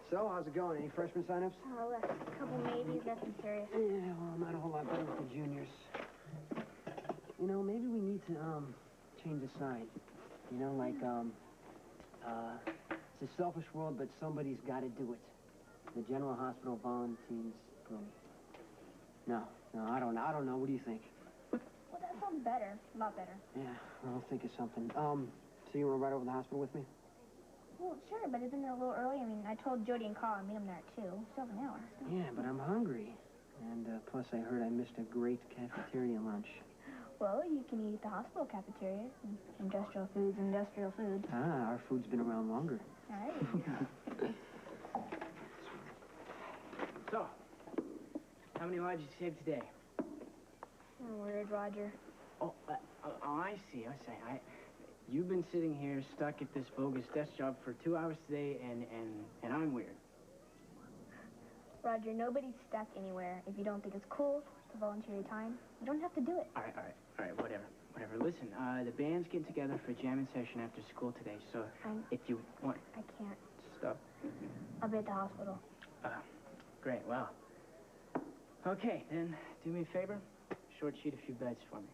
So, how's it going? Any freshman sign-ups? Oh, a couple maybes, nothing serious. Yeah, well, not a whole lot better with the juniors. You know, maybe we need to, change the sign. You know, like, it's a selfish world, but somebody's got to do it. The General Hospital Volunteens program. No, I don't know. What do you think? Well, that sounds better. A lot better. Yeah, I'll think of something. So you want to ride over to the hospital with me? Well, sure, but isn't it a little early? I mean, I told Jody and Carl I'd meet them there, too. Still have an hour. Yeah, but I'm hungry. And, plus I heard I missed a great cafeteria lunch. Well, you can eat at the hospital cafeteria. Industrial foods. Ah, our food's been around longer. All right. So, how many lives did you save today? I'm worried, Roger. Oh, I see. You've been sitting here stuck at this bogus desk job for 2 hours today, and I'm weird. Roger, nobody's stuck anywhere. If you don't think it's cool to volunteer your time, you don't have to do it. All right, whatever. Listen, the band's getting together for a jamming session after school today, so if you want... I can't. Stop. I'll be at the hospital. Great, well. Okay, then, do me a favor. Short sheet a few beds for me.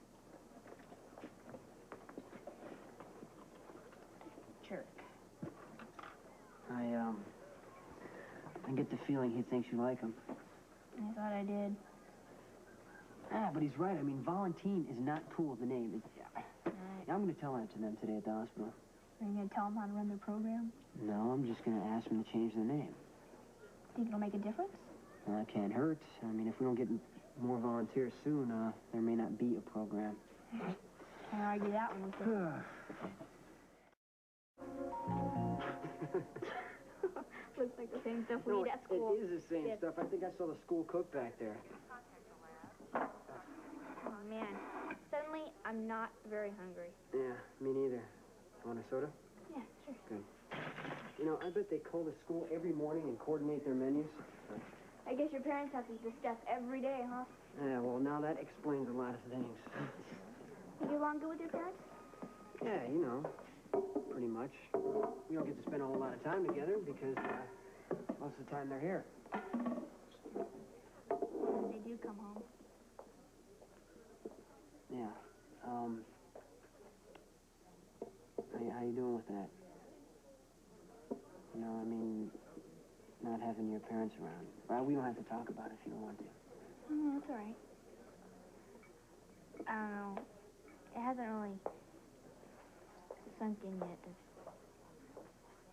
Jerk. I get the feeling he thinks you like him. I thought I did. Ah, but he's right. I mean, Volunteen is not cool, the name. Right. I'm going to tell that to them today at the hospital. Are you going to tell them how to run their program? No, I'm just going to ask them to change the name. Think it'll make a difference? Well, that can't hurt. I mean, if we don't get more volunteers soon, there may not be a program. Can't argue that one with you. Looks like the same stuff we eat at school. It is the same stuff. I think I saw the school cook back there. Oh, man. Suddenly, I'm not very hungry. Yeah, me neither. Want a soda? Yeah, sure. Good. You know, I bet they call the school every morning and coordinate their menus. I guess your parents have to eat this stuff every day, huh? Yeah, well, now that explains a lot of things. You get along good with your parents? Yeah, you know, pretty much. We don't get to spend a whole lot of time together because most of the time they're here. When they do come home. Yeah. How you doing with that? You know, I mean, not having your parents around. Well, we don't have to talk about it if you don't want to. Oh, that's all right. I don't know. It hasn't really sunk in yet.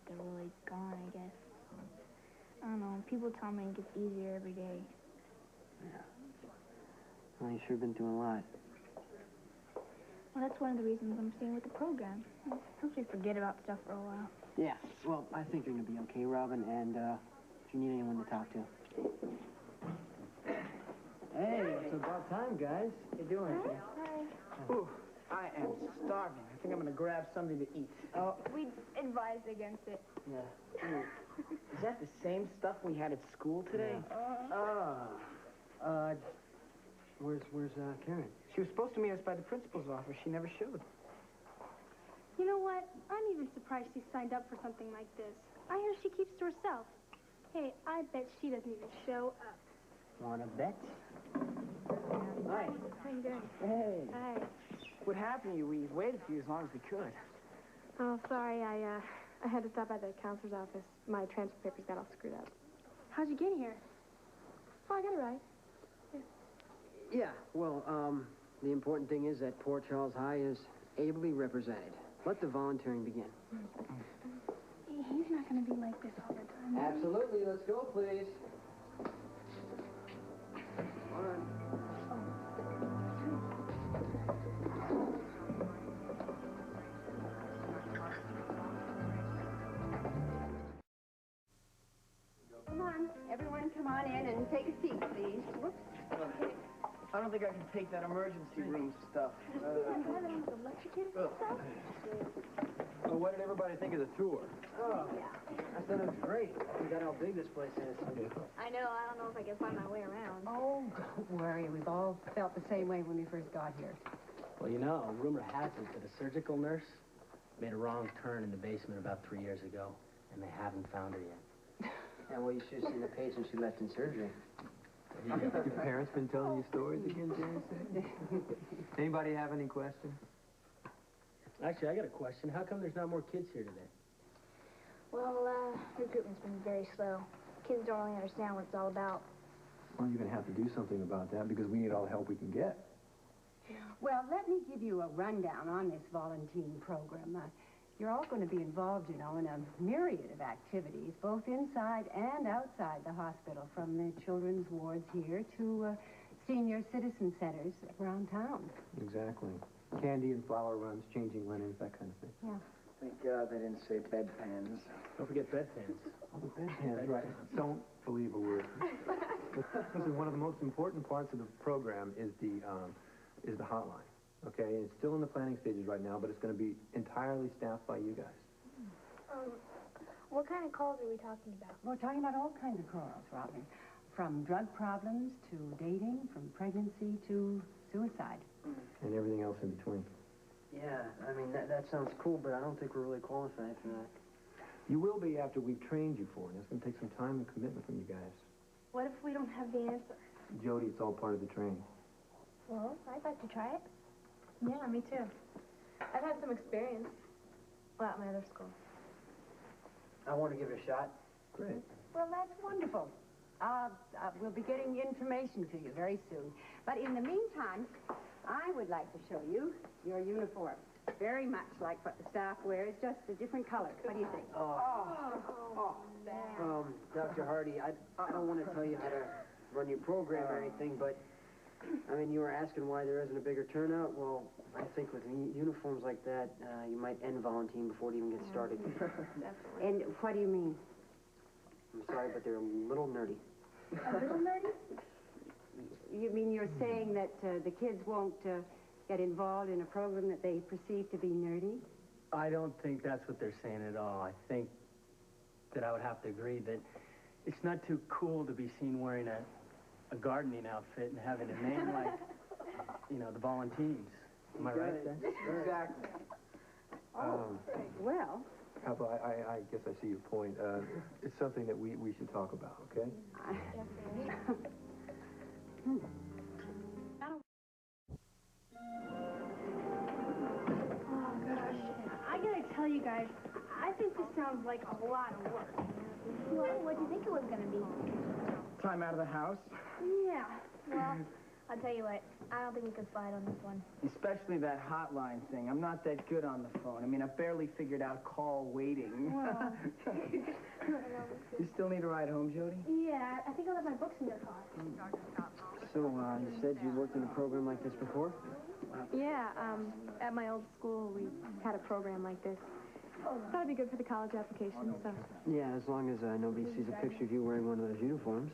They're really gone, I guess. I don't know. People tell me it gets easier every day. Yeah. Well, you've sure been through a lot. Well, that's one of the reasons I'm staying with the program. I hopefully forget about stuff for a while. Yeah. Well, I think you're going to be okay, Robin, and if you need anyone to talk to. Hey, it's about time, guys. How you doing? Hi. Ooh, I am starving. I think I'm gonna grab something to eat. Oh. We advised against it. Yeah. Is that the same stuff we had at school today? Where's Karen? She was supposed to meet us by the principal's office. She never showed. You know what? I'm even surprised she signed up for something like this. I hear she keeps to herself. Hey, I bet she doesn't even show up. Wanna bet? Hi. How you doing? Hey. Hi. What happened to you? We waited for you as long as we could. Oh, sorry. I had to stop by the counselor's office. My transfer papers got all screwed up. How'd you get here? Oh, I got it right. Yeah, well, the important thing is that Port Charles High is ably represented. Let the volunteering begin. He's not going to be like this all the time. Absolutely. Let's go, please. All right. Come on, everyone come on in and take a seat, please. Whoops. Okay. I don't think I can take that emergency room stuff. Well, what did everybody think of the tour? Oh, I thought it was great. We got how big this place is. I know. I don't know if I can find my way around. Oh, don't worry. We've all felt the same way when we first got here. Well, you know, rumor has it that a surgical nurse made a wrong turn in the basement about 3 years ago, and they haven't found her yet. Yeah, well, you should have seen the patient she left in surgery. Your parents been telling you stories again, James? Anybody have any questions? Actually, I got a question. How come there's not more kids here today? Well, recruitment's been very slow. Kids don't really understand what it's all about. Well, you're going to have to do something about that because we need all the help we can get. Well, let me give you a rundown on this Volunteen program. You're all going to be involved, you know, in a myriad of activities, both inside and outside the hospital, from the children's wards here to senior citizen centers around town. Exactly. Candy and flower runs, changing linens, that kind of thing. Yeah. Thank God they didn't say bedpans. Don't forget bedpans. Oh, the bedpans, right. Don't believe a word. Listen, one of the most important parts of the program is the hotline. Okay, it's still in the planning stages right now, but it's going to be entirely staffed by you guys. What kind of calls are we talking about? We're talking about all kinds of calls, Robin. From drug problems to dating, from pregnancy to suicide. And everything else in between. Yeah, I mean, that sounds cool, but I don't think we're really qualified for that. You will be after we've trained you for it. It's going to take some time and commitment from you guys. What if we don't have the answer? Jody, it's all part of the training. Well, I'd like to try it. Yeah, me too. I've had some experience. Well, at my other school. I want to give it a shot. Great. Well, that's wonderful. We'll be getting information to you very soon. But in the meantime, I would like to show you your uniform. Very much like what the staff wears, just a different color. What do you think? Dr. Hardy, I don't want to tell you how to run your program or anything, but, I mean, you were asking why there isn't a bigger turnout. Well, I think with uniforms like that, you might end Volunteen before it even gets started. And what do you mean? I'm sorry, but they're a little nerdy. A little nerdy? You mean you're saying that the kids won't get involved in a program that they perceive to be nerdy? I don't think that's what they're saying at all. I think that I would have to agree that it's not too cool to be seen wearing a gardening outfit and having a name like, you know, the Volunteens. Am I right then? Exactly. Well... Papa, I guess I see your point. It's something that we should talk about, okay? I gotta tell you guys, I think this sounds like a lot of work. Well, what do you think it was going to be? Time out of the house. Yeah. Well, I'll tell you what. I don't think we could slide on this one. Especially that hotline thing. I'm not that good on the phone. I mean, I barely figured out call waiting. Well. You still need a ride home, Jody? Yeah, I think I left my books in your car. So, you said you worked in a program like this before? Yeah, at my old school, we had a program like this. Thought it'd be good for the college application, so. Yeah, as long as nobody sees a picture of you wearing one of those uniforms.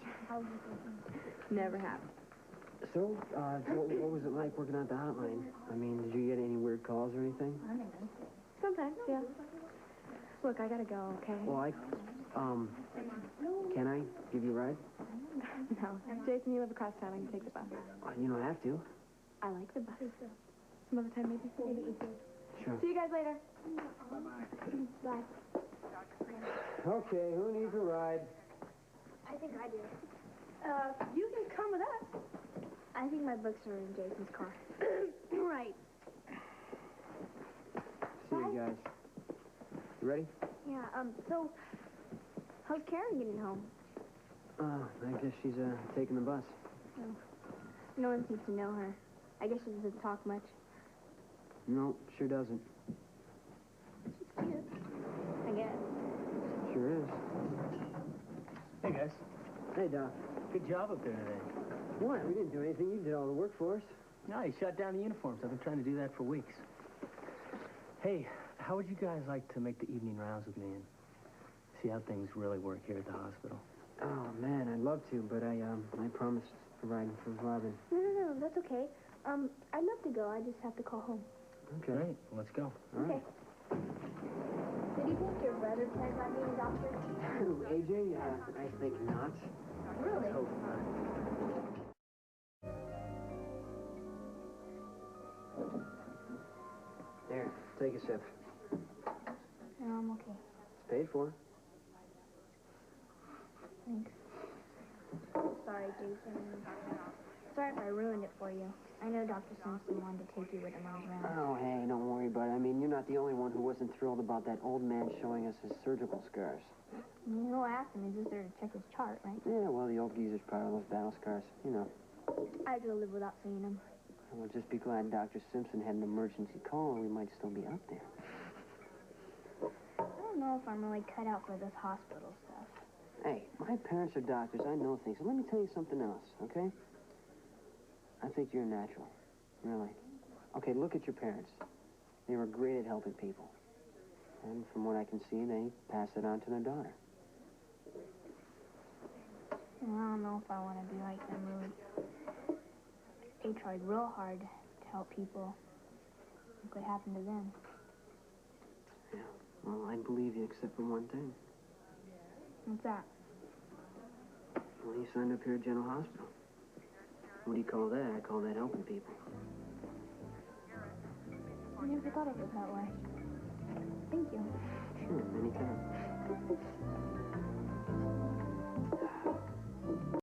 Never have. So, what was it like working at the hotline? I mean, did you get any weird calls or anything? Sometimes, yeah. Look, I gotta go, okay? Well, can I give you a ride? No. Jason, you live across town. I can take the bus. You don't have to. I like the bus. Some other time, maybe. Sure. See you guys later. Bye. Okay, who needs a ride? I think I do. You can come with us. I think my books are in Jason's car. Right. See you guys. You ready? Yeah, so, how's Karen getting home? I guess she's, taking the bus. No one seems to know her. I guess she doesn't talk much. No, sure doesn't. She's cute, I guess. Sure is. Hey, guys. Hey, Doc. Good job up there today. What? We didn't do anything. You did all the work for us. No, you shot down the uniforms. I've been trying to do that for weeks. Hey, how would you guys like to make the evening rounds with me and see how things really work here at the hospital? Oh, man, I'd love to, but I promised riding for Robin. No, that's okay. I'd love to go. I just have to call home. Okay. Great. Well, let's go. All right. Did you think your brother planned on being a doctor? Who, AJ? I think not. Really? Let's hope not. There, take a sip. No, I'm okay. It's paid for. Thanks. Sorry, Jason. Sorry if I ruined it for you. I know Dr. Simpson wanted to take you with him on his rounds. Oh, hey, don't worry, bud. I mean, you're not the only one who wasn't thrilled about that old man showing us his surgical scars. You know, I asked him, he's just there to check his chart, right? Yeah, well, the old geezer's proud of those battle scars. You know. I could live without seeing him. We'll just be glad Dr. Simpson had an emergency call and we might still be out there. I don't know if I'm really cut out for this hospital stuff. Hey, my parents are doctors. I know things. So let me tell you something else, okay? I think you're natural. Really. Okay, look at your parents. They were great at helping people. And from what I can see, they pass it on to their daughter. Well, I don't know if I want to be like them, really. They tried real hard to help people. Look what happened to them. Yeah, well, I believe you except for one thing. What's that? Well, you signed up here at General Hospital. What do you call that? I call that helping people. I never thought of it that way. Thank you. Sure, anytime.